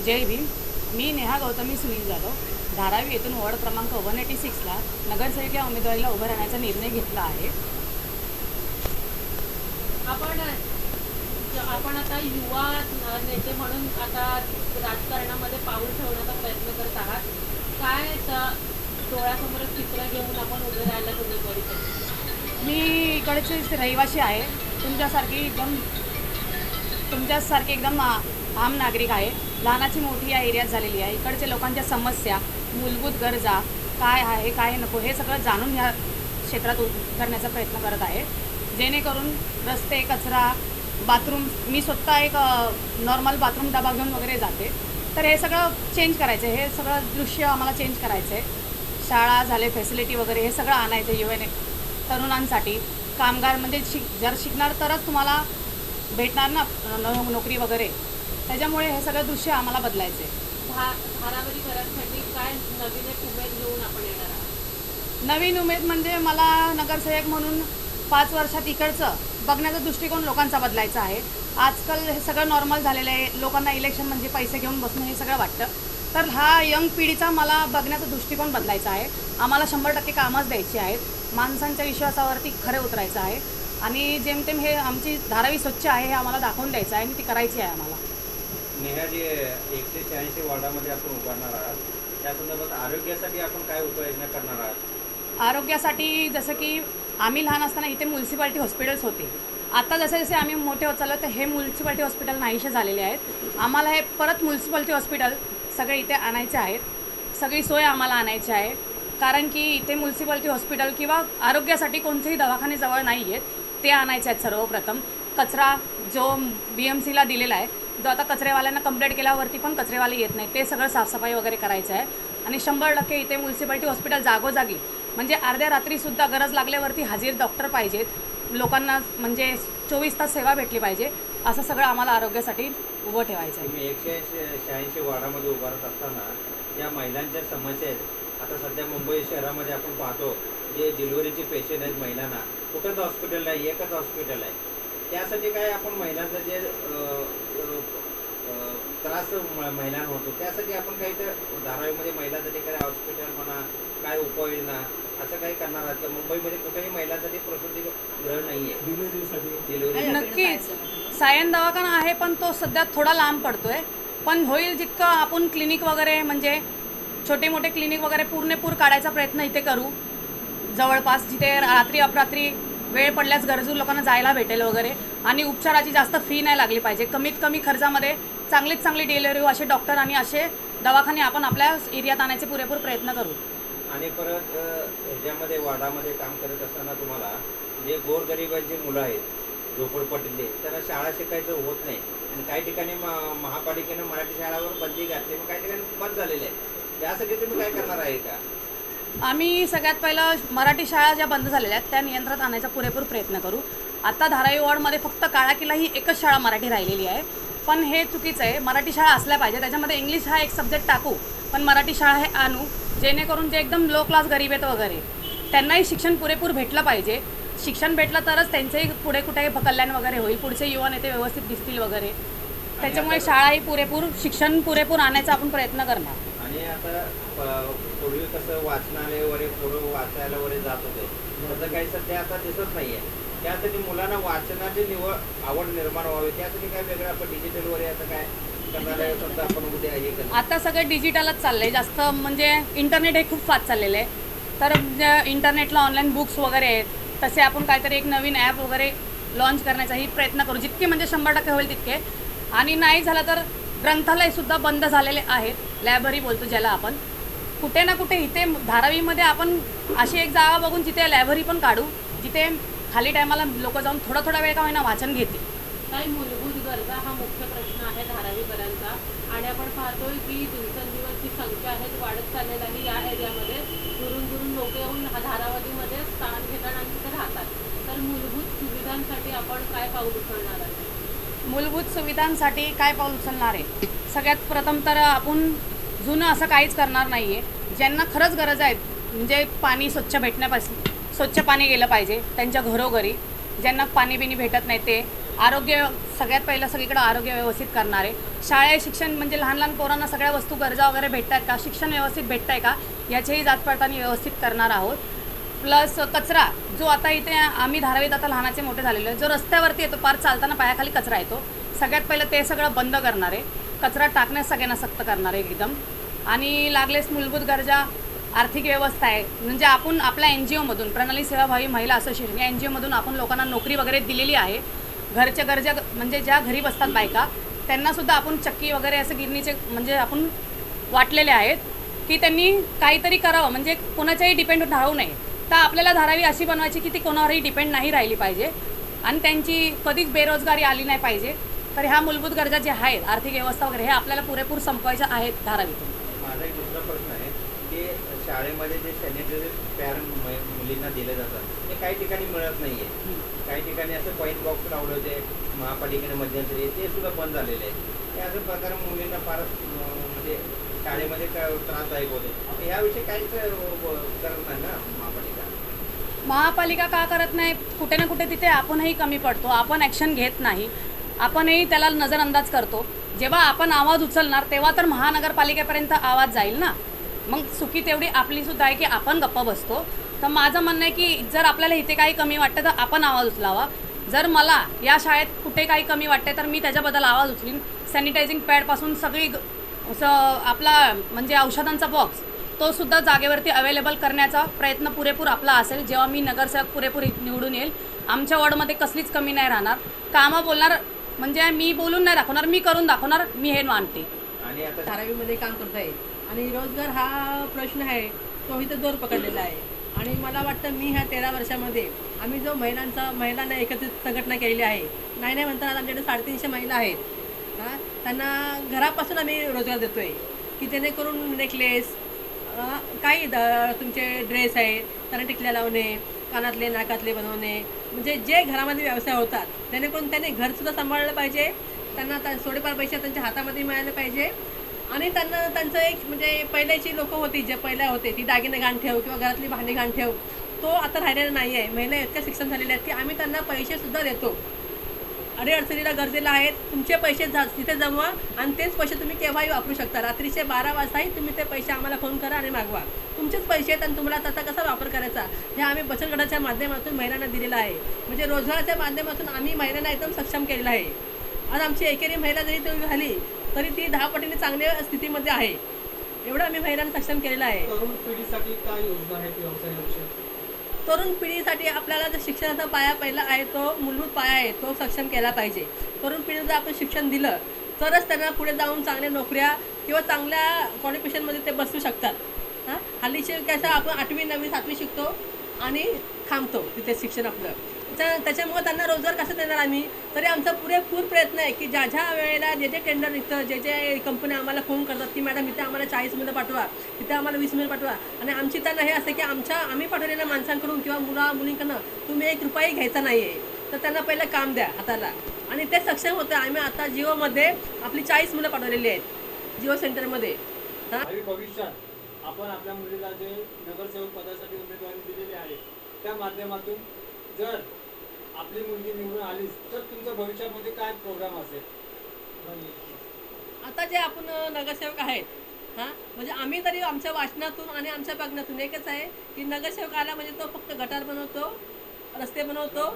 जय भीम. मी नेहा गौतमी सुनील जाधव, धारावी येथून वॉर्ड क्रमांक 186ला नगरसेवक या उमेदवारीला उभं राहण्याचा निर्णय घेतला आहे. आपण आता युवा नेते म्हणून आता राजकारणामध्ये पाऊल ठेवण्याचा प्रयत्न करत आहात. काय डोळ्यासमोर चित्र घेऊन आपण उभे राहायला उमेदवारीसाठी? मी इकडचे रहिवासी आहे. तुमच्यासारखे एकदम आम नागरिक आहे. लहानाची मोठी या एरियात झालेली आहे. इकडच्या लोकांच्या समस्या, मूलभूत गरजा काय आहे, काय नको, हे सगळं जाणून ह्या क्षेत्रात करण्याचा प्रयत्न करत आहे. जेणेकरून रस्ते, कचरा, बाथरूम, मी स्वतः एक नॉर्मल बाथरूम डबा घेऊन वगैरे जाते. तर हे सगळं चेंज करायचं आहे. हे सगळं दृश्य आम्हाला चेंज करायचं आहे. शाळा झाले, फॅसिलिटी वगैरे हे सगळं आणायचं आहे. तरुणांसाठी कामगार म्हणजे जर शिकणार तरच तुम्हाला भेटणार ना नोकरी वगैरे. त्याच्यामुळे हे सगळं दृश्य आम्हाला बदलायचं आहे. धारावीकरांसाठी काय नवीन एक उमेद घेऊन आपण येणार आहात? नवीन उमेद म्हणजे मला नगरसेवक म्हणून 5 वर्षात इकडचं बघण्याचा दृष्टिकोन लोकांचा बदलायचा आहे. आजकाल हे सगळं नॉर्मल झालेलं आहे. लोकांना इलेक्शन म्हणजे पैसे घेऊन बसणं हे सगळं वाटतं. तर हा यंग पिढीचा मला बघण्याचा दृष्टिकोन बदलायचा आहे. आम्हाला 100% कामच द्यायची आहेत. माणसांच्या विश्वासावरती खरे उतरायचं आहे आणि जेमतेम हे आमची धारावी स्वच्छ आहे हे आम्हाला दाखवून द्यायचं आहे आणि ती करायची आहे आम्हाला. नेहा, जे 186 वॉर्डामध्ये आपण उभारणार आहात, त्या संदर्भात आरोग्यासाठी आपण काय उपाययोजना करणार आहात? आरोग्यासाठी जसं की आम्ही लहान असताना इथे म्युन्सिपाल्टी हॉस्पिटल्स होते. आता जसे जसे आम्ही मोठे होत चाललो तर हे म्युन्सिपाल्टी हॉस्पिटल नाहीसे झालेले आहेत. आम्हाला हे परत म्युन्सिपाल्टी हॉस्पिटल सगळे इथे आणायचे आहेत. सगळी सोय आम्हाला आणायची आहे. कारण की इथे म्युन्सिपाल्टी हॉस्पिटल किंवा आरोग्यासाठी कोणतेही दवाखाने जवळ नाही आहेत. ते आणायचे आहेत सर्वप्रथम. कचरा जो BMCला दिलेला आहे, जो आता कचरेवाल्यांना कंप्लेंट केल्यावरती पण कचरेवाले येत नाही, ते सगळं साफसफाई वगैरे करायचं आहे. आणि 100% इथे म्युन्सिपाल्टी हॉस्पिटल जागोजागी म्हणजे अर्ध्या रात्रीसुद्धा गरज लागल्यावरती हजीर डॉक्टर पाहिजेत. लोकांना म्हणजे 24 तास सेवा भेटली पाहिजे. असं सगळं आम्हाला आरोग्यासाठी उभं ठेवायचं आहे. तुम्ही 186 वॉर्डामध्ये उभारत असताना ज्या महिलांच्या समस्या आहेत, आता सध्या मुंबई शहरामध्ये आपण पाहतो जे डिलिव्हरीचे पेशंट आहेत महिलांना, कुठंच हॉस्पिटल नाही, एकच हॉस्पिटल आहे. त्यासाठी काय आपण महिलांचं जे त्रास महिलांना होतो त्यासाठी आपण काही तर धारावीमध्ये महिलांसाठी काय हॉस्पिटल म्हणा, काय उपाययोजना असं काही करणार आहात? मुंबईमध्ये कुठेही महिलांसाठी प्रसूतिगृह नाही आहे डिलिव्हरी. नक्कीच सायन दवाखाना आहे, पण तो सध्या थोडा लांब पडतोय. पण होईल जितकं आपण क्लिनिक वगैरे म्हणजे छोटे मोठे क्लिनिक वगैरे पूर्णपूर काढायचा प्रयत्न इथे करू. जवळपास जिथे रात्री अपरात्री वेळ पडल्यास गरजू लोकांना जायला भेटेल वगैरे. आणि उपचाराची जास्त फी नाही लागली पाहिजे. कमीत कमी खर्चामध्ये चांगलीत चांगली डिलिव्हरी असे डॉक्टर आणि असे दवाखाने आपण आपल्या एरियात आणायचे पुरेपूर प्रयत्न करू. आणि परत ह्याच्यामध्ये वार्डामध्ये काम करत असताना तुम्हाला जे गोरगरिबांची मुलं आहेत, झोपडपट्टीले, त्यांना शाळा शिकायचं होत नाही. आणि काही ठिकाणी महापालिकेनं मराठी शाळावर बंदी घातली, मग काही ठिकाणी बंद झालेले आहे. त्यासाठी तुम्ही काय करणार आहे का? आम्ही सगळ्यात पहिलं मराठी शाळा ज्या बंद झालेल्या आहेत त्या नियंत्रणात आणायचा पुरेपूर प्रयत्न करू. आता धारावी वॉर्डमध्ये फक्त काळाकीला ही एकच शाळा मराठी राहिलेली आहे. पण हे चुकीचं आहे. मराठी शाळा असल्या पाहिजे. त्याच्यामध्ये इंग्लिश हा एक सब्जेक्ट टाकू, पण मराठी शाळा हे आणू, जेणेकरून जे एकदम लो क्लास गरीब आहेत वगैरे त्यांनाही शिक्षण पुरेपूर भेटलं पाहिजे. शिक्षण भेटलं तरच त्यांचंही पुढे कुठेही कल्याण वगैरे होईल. पुढचे युवा नेते व्यवस्थित दिसतील वगैरे. त्याच्यामुळे शाळाही शिक्षण पुरेपूर आणायचा आपण प्रयत्न करणार. आणि आता पूर्वी कसं वाचनालय वगैरे पूर्व वाचायला वगैरे जात होते, तसं काही सध्या आता दिसत नाही आहे. त्यासाठी मुलांना वाचनाची आवड निर्माण व्हावी, त्यासाठी काय वेगळं आपण डिजिटल वगैरे असं काय करणार आहे? समजा आपण उद्या हे करणार, आता सगळं डिजिटलच चाललं आहे. जास्त म्हणजे इंटरनेट हे खूप फास्ट चाललेलं आहे. तर इंटरनेटला ऑनलाईन बुक्स वगैरे आहेत, तसे आपण काहीतरी एक नवीन ॲप वगैरे लॉन्च करण्याचाही प्रयत्न करू. जितके म्हणजे 100% होईल तितके. आणि नाही झालं तर ग्रंथालयसुद्धा बंद झालेले आहेत. लायब्ररी बोलतो ज्याला आपण. कुठे ना कुठे इथे धारावीमध्ये आपण अशी एक जागा बघून जिथे लायब्ररी पण काढू, जिथे खाली टायमाला लोक जाऊन थोडा वेळ का होईना वाचन घेतील. काही मूलभूत गरजा हा मुख्य प्रश्न आहे धारावीकरांचा. आणि आपण पाहतोय की दिवसेंदिवस जी संख्या आहे ती वाढत चाललेली आहे. या एरियामध्ये दुरून लोक येऊन धारावीमध्ये स्थान घेतात आणि तिथे राहतात. तर मूलभूत सुविधांसाठी आपण काय पाऊल उचलणार आहे? मूलभूत सुविधांसाठी काय पाऊल उचलणार आहे? सगळ्यात प्रथम तर आपण जुनं असं काहीच करणार नाही आहे. ज्यांना खरंच गरज आहे म्हणजे पाणी स्वच्छ भेटण्यापासून स्वच्छ पाणी गेलं पाहिजे त्यांच्या घरोघरी. ज्यांना पाणी बिणी भेटत नाही ते आरोग्य सगळ्यात पहिलं सगळीकडे आरोग्य व्यवस्थित करणारे, शाळेत शिक्षण म्हणजे लहान लहान पोरांना सगळ्या वस्तू गरजा वगैरे भेटत आहेत का, शिक्षण व्यवस्थित भेटत आहे का, याचीही जात पडताळणी व्यवस्थित करणार आहोत. प्लस कचरा जो आता इथे आम्ही धारावीत आता लहानाचे मोठे झालेलो आहे, जो रस्त्यावरती येतो पार चालताना पायाखाली कचरा येतो, सगळ्यात पहिलं ते सगळं बंद करणार आहे. कचरा टाकण्यास सगळ्यांना सक्त करणार आहे एकदम. आणि लागलेच मूलभूत गरजा, आर्थिक व्यवस्था आहे, म्हणजे आपण आपल्या NGOमधून प्रणाली सेवाभावी महिला असोसिएशन या NGOमधून आपण लोकांना नोकरी वगैरे दिलेली आहे. घरच्या गरजा म्हणजे ज्या घरी बसतात बायका त्यांनासुद्धा आपण चक्की वगैरे असं गिरणीचे म्हणजे आपण वाटलेले आहेत की त्यांनी काहीतरी करावं, म्हणजे कोणाच्याही डिपेंड राहू नये. तर आपल्याला धारावी अशी बनवायची की ती कोणावरही डिपेंड नाही राहिली पाहिजे आणि त्यांची कधीच बेरोजगारी आली नाही पाहिजे. तर ह्या मूलभूत गरजा ज्या आहेत, आर्थिक व्यवस्था वगैरे, हे आपल्याला पुरेपूर संपवायच्या आहेत धारावीतून. माझा एक दुसरा प्रश्न आहे की शाळेमध्ये जे सॅनिटरी पॅड मुलींना दिले जातात ते काही ठिकाणी मिळत नाही आहे. काही ठिकाणी असं कॉईन बॉक्स लावले होते महापालिकेने मध्यंतरी, ते सुद्धा बंद झालेले आहे. हे असं प्रकारे मुलींना फार म्हणजे शाळेमध्ये त्रासदायक होते. याविषयी काहीच करत नाही ना महापालिका. महापालिका का करत नाही? कुठे ना कुठे तिथे आपणही कमी पडतो, आपण ॲक्शन घेत नाही, आपणही त्याला नजरअंदाज करतो. जेव्हा आपण आवाज उचलणार तेव्हा तर महानगरपालिकेपर्यंत आवाज जाईल ना. मग चुकी तेवढी आपलीसुद्धा आहे की आपण गप्प बसतो. तर माझं म्हणणं आहे की जर आपल्याला इथे काही कमी वाटतं तर आपण आवाज उचलावा. जर मला या शाळेत कुठे काही कमी वाटते तर मी त्याच्याबद्दल आवाज उचलीन. सॅनिटायझिंग पॅडपासून सगळी आपला म्हणजे औषधांचा बॉक्स तो सुद्धा जागेवरती अवेलेबल करण्याचा प्रयत्न पुरेपूर आपला असेल. जेव्हा मी नगरसेवक पुरेपूर निवडून येईल, आमच्या वॉर्डमध्ये कसलीच कमी नाही राहणार. कामं बोलणार म्हणजे मी बोलून नाही दाखवणार, मी करून दाखवणार, मी हे मानते. आणि आता धारावीमध्ये काम करत आहे आणि रोजगार हा प्रश्न आहे तो इथं जोर पकडलेला आहे. आणि मला वाटतं मी ह्या 13 वर्षामध्ये आम्ही जो महिलांना एकत्रित संघटना केलेली आहे, नाही म्हणताना आमच्याकडे 350 महिला आहेत. हां, त्यांना घरापासून आम्ही रोजगार देतो आहे की जेणेकरून नेकलेस, काही तुमचे ड्रेस आहेत त्यांना टिकल्या लावणे, कानातले नाकातले बनवणे, म्हणजे जे घरामध्ये व्यवसाय होतात जेणेकरून त्याने घरसुद्धा सांभाळलं पाहिजे, त्यांना थोडेफार पैसे त्यांच्या हातामध्ये मिळाले पाहिजे. आणि त्यांना त्यांचं एक म्हणजे पहिल्याची लोकं होती जे पहिल्या होते ती दागिने घाण ठेव किंवा घरातली भांडी घाण ठेव, तो आता राहिलेला नाही आहे. महिला इतक्या शिक्षण झालेल्या आहेत की आम्ही त्यांना पैसेसुद्धा देतो. अडीअडचणीला गरजेला आहेत, तुमचे पैसे तिथे जमवा आणि तेच पैसे तुम्ही केव्हाही वापरू शकता. रात्रीचे 12 वाजताही तुम्ही ते पैसे आम्हाला फोन करा आणि मागवा. तुमचेच पैसे आहेत आणि तुम्हाला त्याचा कसा वापर करायचा हे आम्ही बचत गटाच्या माध्यमातून महिलांना दिलेलं आहे. म्हणजे रोजगाराच्या माध्यमातून आम्ही महिलांना एकदम सक्षम केलेलं आहे. आज आमची एकेरी महिला जरी तेवढी झाली तरी ती 10 पटीने चांगल्या स्थितीमध्ये आहे. एवढं आम्ही महिलांना सक्षम केलेलं आहे. तरुण पिढीसाठी काय योजना आहेत व्यवसायाविषयी? तरुण पिढीसाठी आपल्याला जर शिक्षणाचा पाया पहिला आहे तो मूलभूत पाया आहे तो सक्षम केला पाहिजे. तरुण पिढीला जर आपण शिक्षण दिलं तरच त्यांना पुढे जाऊन चांगल्या नोकऱ्या किंवा चांगल्या क्वालिफिकेशनमध्ये ते बसू शकतात. हां, हल्लीचे कसं आपण 8वी 9वी 7वी शिकतो आणि थांबतो तिथे शिक्षण आपलं. त्याच्यामुळे त्यांना रोजगार कसं देणार आम्ही? तरी आमचा पुरेपूर प्रयत्न आहे की ज्या ज्या वेळेला जे टेंडर निघतं, जे कंपन्या आम्हाला फोन करतात की मॅडम इथे आम्हाला 40 मुलं पाठवा, इथे आम्हाला 20 मुलं पाठवा, आणि आमची त्यांना हे असं की आम्ही पाठवलेल्या माणसांकडून किंवा मुलींकडनं तुम्ही 1 रुपयाही घ्यायचा नाही आहे. तर त्यांना पहिलं काम द्या हाताला आणि ते सक्षम होतं. आम्ही आता जिओमध्ये आपली 40 मुलं पाठवलेली आहेत जिओ सेंटरमध्ये. हां, आणि भविष्यात आपण आपल्या मुलीला जे नगरसेवक पदासाठी उमेदवारी दिलेली आहे त्या माध्यमातून जर आपली मुलगी निवडून आलीच तर तुमच्या भविष्यामध्ये काय प्रोग्राम असेल? आता जे आपण नगरसेवक आहेत, हां, म्हणजे आम्ही तरी आमच्या वाचनातून आणि आमच्या बघण्यातून एकच आहे की नगरसेवक आला म्हणजे तो फक्त गटार बनवतो, रस्ते बनवतो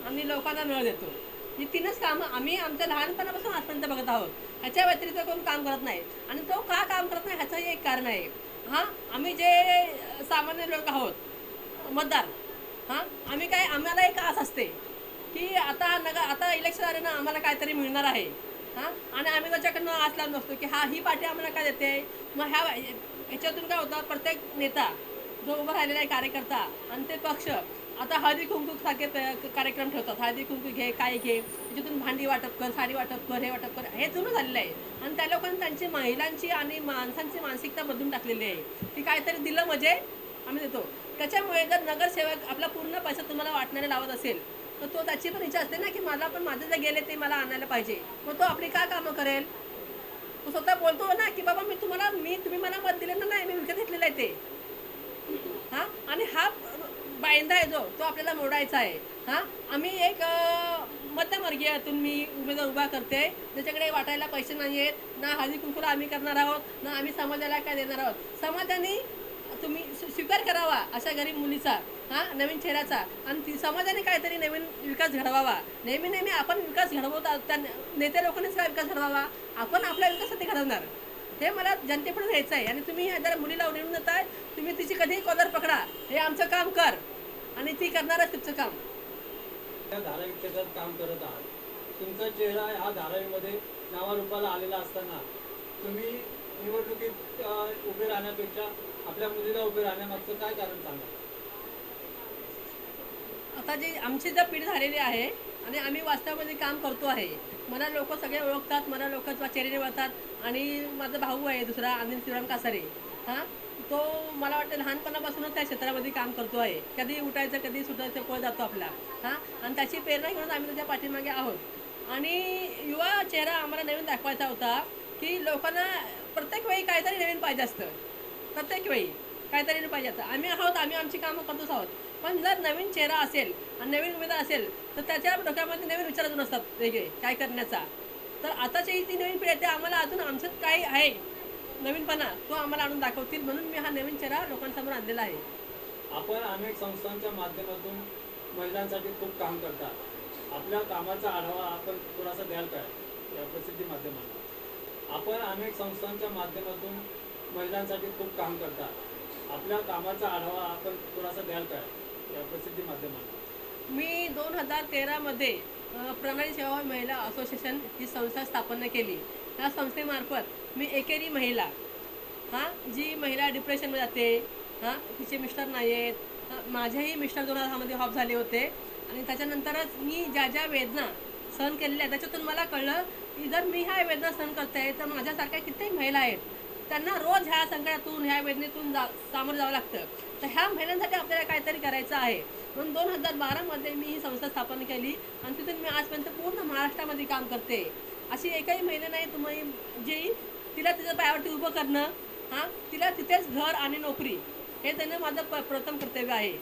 आणि लोकांना नळ देतो. ही 3च कामं आम्ही आमच्या लहानपणापासून आजपर्यंत बघत आहोत. ह्याच्या व्यतिरिक्त कोण काम करत नाही. आणि तो का काम करत नाही ह्याचंही एक कारण आहे. हां, आम्ही जे सामान्य लोक आहोत मतदार, हां, आम्हाला एक आस असते की आता इलेक्शन आले ना आम्हाला काहीतरी मिळणार आहे. हां, आणि आम्ही त्याच्याकडनं आस लावून बसतो की ही पार्टी आम्हाला काय देते. मग ह्याच्यातून काय होतं, प्रत्येक नेता जो उभा राहिलेला आहे कार्यकर्ता आणि ते पक्ष आता हळदी कुंकू सारखे कार्यक्रम ठेवतात. हळदी कुंकू घे, काय घे, त्याच्यातून भांडी वाटप कर, साडी वाटप कर, हे वाटप कर, हे जुनं झालेलं आहे. आणि त्या लोकांनी त्यांची महिलांची आणि माणसांची मानसिकता बदलून टाकलेली आहे की काहीतरी दिलं म्हणजे आम्ही देतो. त्याच्यामुळे जर नगरसेवक आपला पूर्ण पैसा तुम्हाला वाटणारे लावत असेल तर तो त्याची पण इच्छा असते ना की मला पण माझे जे गेले ते मला आणायला पाहिजे. मग तो आपली काय कामं करेल? तो स्वतः बोलतो ना की बाबा तुम्ही मला मत दिले ना, नाही मी विकत घेतलेलं आहे ते. हां, आणि हा बायंदा आहे जो तो आपल्याला मोडायचा आहे. हां, आम्ही एक मध्यमवर्गीयातून मी उमेदवार उभा करते, ज्याच्याकडे वाटायला पैसे नाही आहेत, ना हळदी कुंकूला आम्ही करणार आहोत, ना आम्ही समाजाला काय देणार आहोत. समाजाने तुम्ही स्वीकार करावा अशा गरीब मुलीचा, नवीन चेहऱ्याचा, आणि ती समाजाने काहीतरी नवीन विकास घडवावा. नेहमी आपण विकास घडवतो, त्या नेते लोकांनीच काय विकास घडवावा, आपण आपल्या विकासासाठी घडवणार. हे मला जनतेपुढे द्यायचं आहे. आणि तुम्ही जर मुलीला निवडून देताय, तुम्ही तिची कधीही कॉलर पकडा, हे आमचं काम कर, आणि ती करणारच तिचं काम. या धारावी क्षेत्रात काम करत आहात, तुमचा चेहरा हा धारावीमध्ये नावारूपाला आलेला असताना तुम्ही निवडणुकीत उभे राहण्यापेक्षा आपल्या मुलीला उभे राहण्यामागचं काय कारण सांगा? आता जी आमची जर पिढी झालेली आहे आणि आम्ही वास्तवामध्ये काम करतो आहे, मला लोक सगळे ओळखतात, मला लोक चेहरे ओळखतात. आणि माझा भाऊ आहे दुसरा अनिल शिवराम कासारे, तो मला वाटतं लहानपणापासूनच त्या क्षेत्रामध्ये काम करतो आहे. कधी उठायचं कधी सुटायचं पळ जातो आपला, आणि त्याची प्रेरणा घेऊन आम्ही त्याच्या पाठीमागे आहोत. आणि युवा चेहरा आम्हाला नवीन दाखवायचा होता, की लोकांना प्रत्येक वेळी काहीतरी नवीन पाहिजे असतं, प्रत्येक वेळी काहीतरी पाहिजे असतं. आम्ही आमची कामं करतोच आहोत. पण जर नवीन चेहरा असेल आणि नवीन उमेदवार असेल तर त्याच्या डोक्यामध्ये नवीन विचार अजून असतात वेगळे काय करण्याचा. तर आताची ती नवीन पिढी आहे, ते आम्हाला अजून आमचं काय आहे नवीनपणा तो आम्हाला आणून दाखवतील, म्हणून मी हा नवीन चेहरा लोकांसमोर आणलेला आहे. आपण अनेक संस्थांच्या माध्यमातून महिलांसाठी खूप काम करता, आपल्या कामाचा आढावा आपण थोडासा द्याल काय या प्रसिद्धी माध्यमांना? आपण अनेक संस्थांच्या माध्यमातून महिलांसाठी खूप काम करता, आपल्या कामाचा आढावा आपण थोडासा द्याल काय या प्रसिद्धी माध्यमांना? मी 2013मध्ये प्रणाली सेवा महिला असोसिएशन ही संस्था स्थापन केली. या संस्थेमार्फत मी एकेरी महिला, जी महिला डिप्रेशनमध्ये जाते, तिचे मिस्टर नाही आहेत, माझेही मिस्टर 2010मध्ये ऑफ झाले होते, आणि त्याच्यानंतरच मी ज्या वेदना सहन केलेल्या आहेत त्याच्यातून मला कळलं की जर मी ह्या वेदना सहन करते तर माझ्यासारख्या कित्येक महिला आहेत, त्यांना रोज ह्या संकटातून ह्या वेदनेतून सामोरं जावं लागतं. तर ह्या महिलांसाठी आपल्याला काहीतरी करायचं आहे, म्हणून 2012मध्ये मी ही संस्था स्थापन केली, आणि तिथून मी आजपर्यंत पूर्ण महाराष्ट्रामध्ये काम करते. अशी एकही महिला नाही तुम्ही जी तिला तिच्या पायावरती उभं करणं, तिला तिथेच घर आणि नोकरी, हे त्यांना माझं प्रथम कर्तव्य आहे.